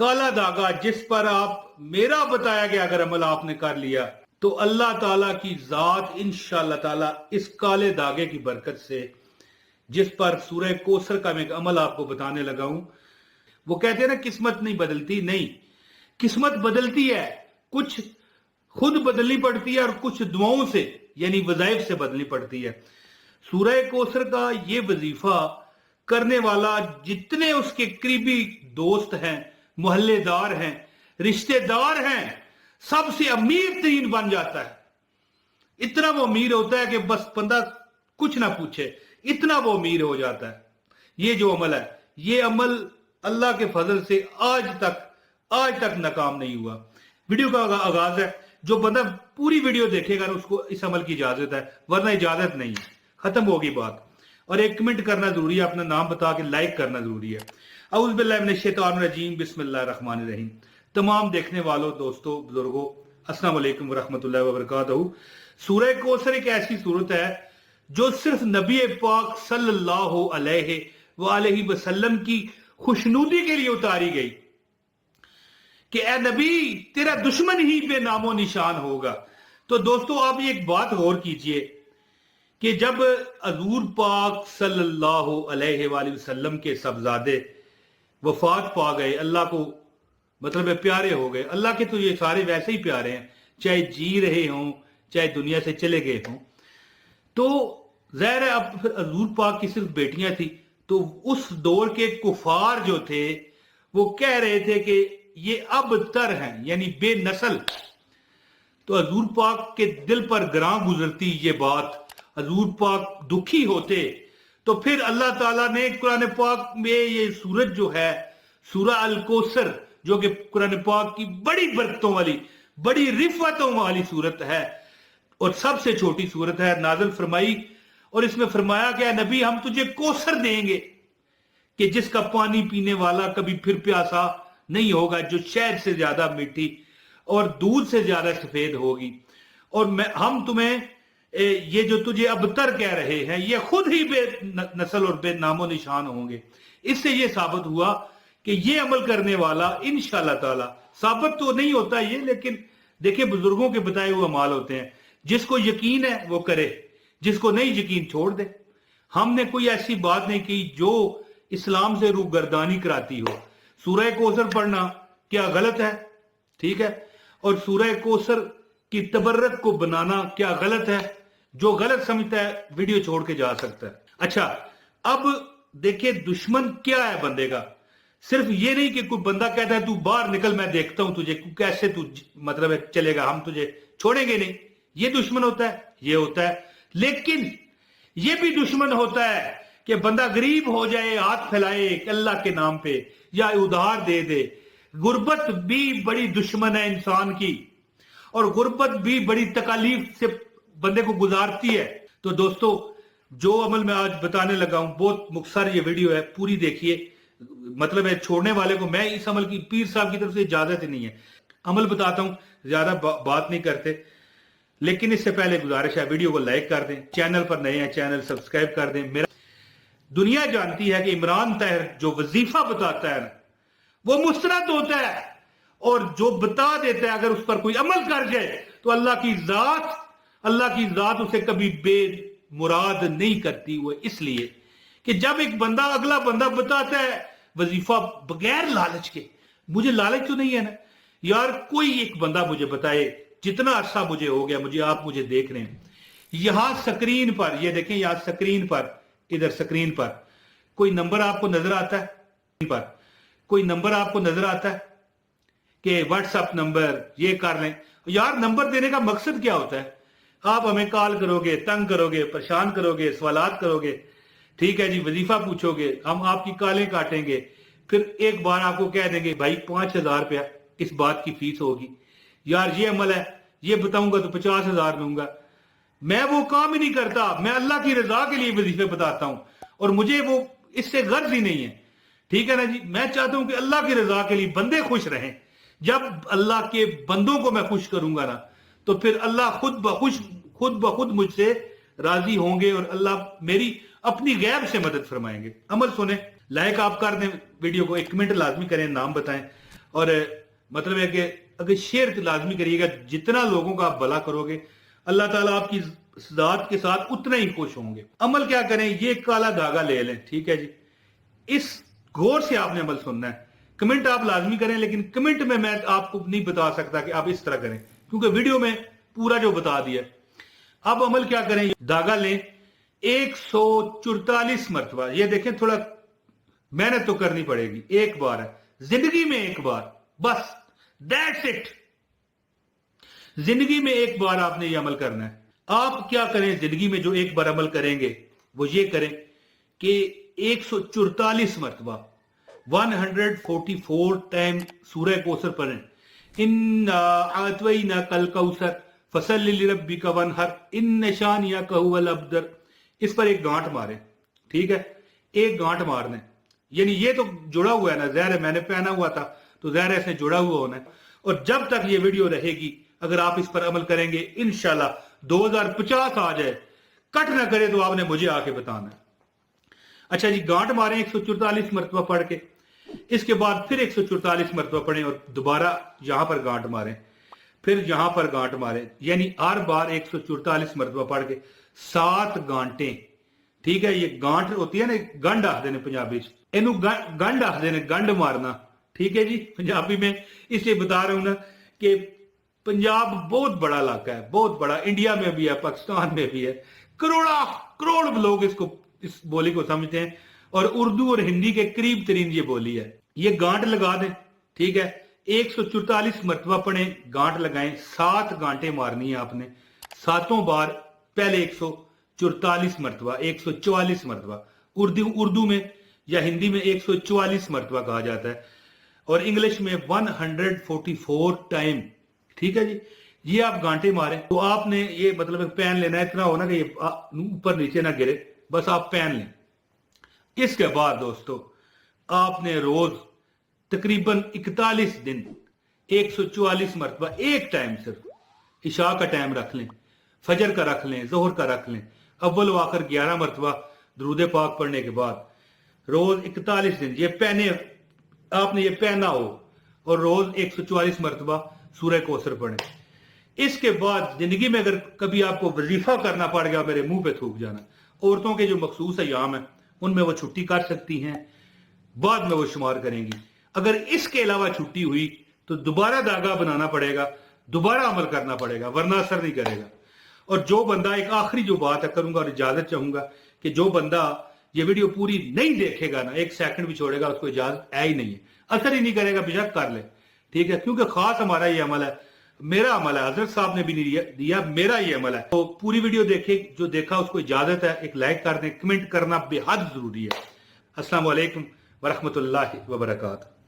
काला धागा जिस पर आप मेरा बताया गया अगर अमल आपने कर लिया तो अल्लाह ताला की जात इंशाअल्लाह ताला इस काले धागे की बरकत से, जिस पर सूरह कौसर का मैं एक अमल आपको बताने लगा हूं, वो कहते हैं ना किस्मत नहीं बदलती, नहीं, किस्मत बदलती है, कुछ खुद बदलनी पड़ती है और कुछ दुआओं से यानी वज़ाइफ से बदलनी पड़ती है। सूरह कौसर का ये वजीफा करने वाला जितने उसके करीबी दोस्त हैं, मोहल्लेदार हैं, रिश्तेदार हैं, सबसे अमीर तरीन बन जाता है। इतना वो अमीर होता है कि बस बंदा कुछ ना पूछे, इतना वो अमीर हो जाता है। ये जो अमल है, ये अमल अल्लाह के फजल से आज तक नाकाम नहीं हुआ। वीडियो का आगाज है, जो बंदा पूरी वीडियो देखेगा ना उसको इस अमल की इजाजत है, वरना इजाजत नहीं है। खत्म होगी बात। और एक कमेंट करना जरूरी है, अपना नाम बता के लाइक करना जरूरी है। औज़ु बिल्लाहि मिनश शैतानिर रजीम, बिस्मिल्लाहिर रहमानिर रहीम। तमाम देखने वालों, दोस्तों, बुजुर्गों, अस्सलाम वालेकुम व रहमतुल्लाहि व बरकातहू। सूरह कौसर एक ऐसी सूरत है जो सिर्फ नबी पाक सल्लल्लाहु अलैहि वसल्लम की खुशनुदी के लिए उतारी गई कि ए नबी तेरा दुश्मन ही बेनामो निशान होगा। तो दोस्तों आप एक बात गौर कीजिए कि जब हजूर पाक सल्लल्लाहु अलैहि वसल्लम के सबजादे वफात पा गए, अल्लाह को मतलब है प्यारे हो गए, अल्लाह के तो ये सारे वैसे ही प्यारे हैं, चाहे जी रहे हों चाहे दुनिया से चले गए हों। तो ज़ाहिर है अब हजूर पाक की सिर्फ बेटियां थी, तो उस दौर के कुफार जो थे वो कह रहे थे कि ये अब तर हैं यानी बेनस्ल। तो हजूर पाक के दिल पर ग्रां गुजरती ये बात, हजूर पाक दुखी होते। तो फिर अल्लाह ताला ने कुरान पाक में ये सूरत जो है सूरह अल कौसर, जो कि कुरान पाक की बड़ी बरकतों वाली, बड़ी रिफतों वाली सूरत है और सबसे छोटी सूरत है, नाज़िल फरमाई। और इसमें फरमाया गया नबी हम तुझे कौसर देंगे कि जिसका पानी पीने वाला कभी फिर प्यासा नहीं होगा, जो शहद से ज्यादा मीठी और दूध से ज्यादा सफेद होगी। और हम तुम्हें ये जो तुझे अबतर कह रहे हैं ये खुद ही बेनस्ल और बेनामो निशान होंगे। इससे ये साबित हुआ कि ये अमल करने वाला इंशाअल्लाह ताला, साबित तो नहीं होता ये, लेकिन देखिए बुजुर्गों के बताए हुए अमाल होते हैं। जिसको यकीन है वो करे, जिसको नहीं यकीन छोड़ दे। हमने कोई ऐसी बात नहीं की जो इस्लाम से रूगर्दानी कराती हो। सूरह कौसर पढ़ना क्या गलत है? ठीक है। और सूरह कौसर की तबर्रक को बनाना क्या गलत है? जो गलत समझता है वीडियो छोड़ के जा सकता है। अच्छा, अब देखिए दुश्मन क्या है बंदे का। सिर्फ ये नहीं कि कोई बंदा कहता है तू बाहर निकल मैं देखता हूं तुझे, कैसे तू मतलब है चलेगा, हम तुझे छोड़ेंगे नहीं, ये दुश्मन होता है, ये होता है। लेकिन ये भी दुश्मन होता है कि बंदा गरीब हो जाए, हाथ फैलाए अल्लाह के नाम पे या उधार दे दे। गुर्बत भी बड़ी दुश्मन है इंसान की, और गुर्बत भी बड़ी तकालीफ से बंदे को गुजारती है। तो दोस्तों जो अमल मैं आज बताने लगा हूं, बहुत मुख्तसर ये वीडियो है, पूरी देखिए। मतलब है छोड़ने वाले को मैं इस अमल की पीर साहब की तरफ से इजाजत ही नहीं है। अमल बताता हूं, ज्यादा बात नहीं करते, लेकिन इससे पहले गुजारिश है वीडियो को लाइक कर दें, चैनल पर नए हैं चैनल सब्सक्राइब कर दें। मेरा दुनिया जानती है कि इमरान ताहिर जो वजीफा बताता है वो मुस्तरद होता है, और जो बता देता है अगर उस पर कोई अमल कर जाए तो अल्लाह की जात उसे कभी बेमुराद नहीं करती। वो इसलिए कि जब एक बंदा अगला बंदा बताता है वजीफा बगैर लालच के, मुझे लालच तो नहीं है ना यार, कोई एक बंदा मुझे बताए, जितना अरसा मुझे हो गया, आप मुझे देख रहे हैं यहां स्क्रीन पर, ये देखें यहां स्क्रीन पर, इधर स्क्रीन पर कोई नंबर आपको नजर आता है, पर कोई नंबर आपको नजर आता है कि व्हाट्सएप नंबर ये कर लें। यार नंबर देने का मकसद क्या होता है? आप हमें कॉल करोगे, तंग करोगे, परेशान करोगे, सवालात करोगे, ठीक है जी, वजीफा पूछोगे, हम आपकी कॉलें काटेंगे, फिर एक बार आपको कह देंगे भाई 5,000 रुपया इस बात की फीस होगी। यार ये अमल है, ये बताऊंगा तो 50,000 दूंगा। मैं वो काम ही नहीं करता, मैं अल्लाह की रजा के लिए वजीफे बताता हूं, और मुझे वो इससे गर्ज ही नहीं है। ठीक है ना जी, मैं चाहता हूं कि अल्लाह की रजा के लिए बंदे खुश रहें। जब अल्लाह के बंदों को मैं खुश करूंगा ना, तो फिर अल्लाह खुद ब खुद मुझसे राजी होंगे, और अल्लाह मेरी अपनी गैब से मदद फरमाएंगे। अमल सुने, लाइक आप कर दें वीडियो को, एक कमेंट लाजमी करें, नाम बताएं, और मतलब है कि अगर शेयर लाजमी करिएगा, जितना लोगों का आप भला करोगे अल्लाह ताला आपकी जात के साथ उतना ही खुश होंगे। अमल क्या करें, ये काला धागा ले लें, ठीक है जी। इस गौर से आपने अमल सुनना है। कमेंट आप लाजमी करें, लेकिन कमेंट में मैं आपको नहीं बता सकता कि आप इस तरह करें, क्योंकि वीडियो में पूरा जो बता दिया। अब अमल क्या करें, धागा लें 144 मरतबा। ये देखें, थोड़ा मेहनत तो करनी पड़ेगी, एक बार है जिंदगी में, एक बार बस, दैट्स इट। जिंदगी में एक बार आपने ये अमल करना है। आप क्या करें जिंदगी में, जो एक बार अमल करेंगे वो ये करें कि 144 मरतबा 144 टाइम सूरह कौसर पढ़ें। इन्ना आतवैना कल कौसर फसल्लि लिरब्बिका वनहर इन शानियका हुवल अब्तर। इस पर एक गांठ मारें, ठीक है, एक गांठ मारने, यानी ये तो जुड़ा हुआ है ना, ज़हर है मैंने पहना हुआ था तो ज़हर ऐसे जुड़ा हुआ होना है। और जब तक ये वीडियो रहेगी, अगर आप इस पर अमल करेंगे, इंशाल्लाह 2050 आ जाए, कट ना करे तो आपने मुझे आके बताना है। अच्छा जी, गांठ मारें 144 मरतबा पढ़ के। इसके बाद फिर 144 मरतबा पढ़ें और दोबारा यहां पर गांठ मारें, फिर यहां पर गांठ मारें, यानी हर बार 144 मरतबा पढ़ के 7 गांठें, ठीक है। ये गांठ होती है ना, गंढ आखदे ने पंजाबी च, इनू गंढ आखदे ने, गंढ मारना, ठीक है जी, पंजाबी में। इसलिए बता रहा हूं ना कि पंजाब बहुत बड़ा इलाका है, बहुत बड़ा, इंडिया में भी है, पाकिस्तान में भी है, करोड़ लोग इस बोली को समझते हैं, और उर्दू और हिंदी के करीब तरीन ये बोली है। ये गांठ लगा दें, ठीक है, 144 मरतबा पढ़ें, गांठ लगाएं, 7 गांठें मारनी है आपने, 7 बार, पहले 144 मरतबा, 144 मरतबा, उर्दू में या हिंदी में 144 मरतबा कहा जाता है, और इंग्लिश में 144 टाइम, ठीक है जी। ये आप गांठे मारें तो आपने ये मतलब पेन लेना है, इतना हो ना कि ये ऊपर नीचे ना गिरे, बस आप पेन लें। इसके बाद दोस्तों आपने रोज तकरीबन 41 दिन 144 मरतबा एक टाइम, सिर्फ इशा का टाइम रख लें, फजर का रख लें, जोहर का रख लें, अव्वल व आखिर 11 मरतबा दरूद पाक पढ़ने के बाद रोज 41 दिन ये पहने, आपने ये पहना हो, और रोज 144 मरतबा सूरह कौसर पढ़ें। इसके बाद जिंदगी में अगर कभी आपको वजीफा करना पड़ गया, मेरे मुंह पे थूक जाना, औरतों के जो मखसूस अयाम है उनमें वो छुट्टी कर सकती हैं, बाद में वो शुमार करेंगी। अगर इसके अलावा छुट्टी हुई तो दोबारा धागा बनाना पड़ेगा, दोबारा अमल करना पड़ेगा, वरना असर नहीं करेगा। और जो बंदा, एक आखिरी जो बात है करूंगा और इजाजत चाहूंगा कि जो बंदा ये वीडियो पूरी नहीं देखेगा ना, एक सेकंड भी छोड़ेगा, उसको इजाजत है ही नहीं है, असर ही नहीं करेगा, बेशक कर ले, ठीक है, क्योंकि खास हमारा ये अमल है, मेरा अमल है, हजरत साहब ने भी नहीं दिया, मेरा ये अमल है। तो पूरी वीडियो देखे, जो देखा उसको इजाजत है, एक लाइक कर दें, कमेंट करना बेहद जरूरी है। अस्सलाम वालेकुम व रहमतुल्लाहि व बरकातहू।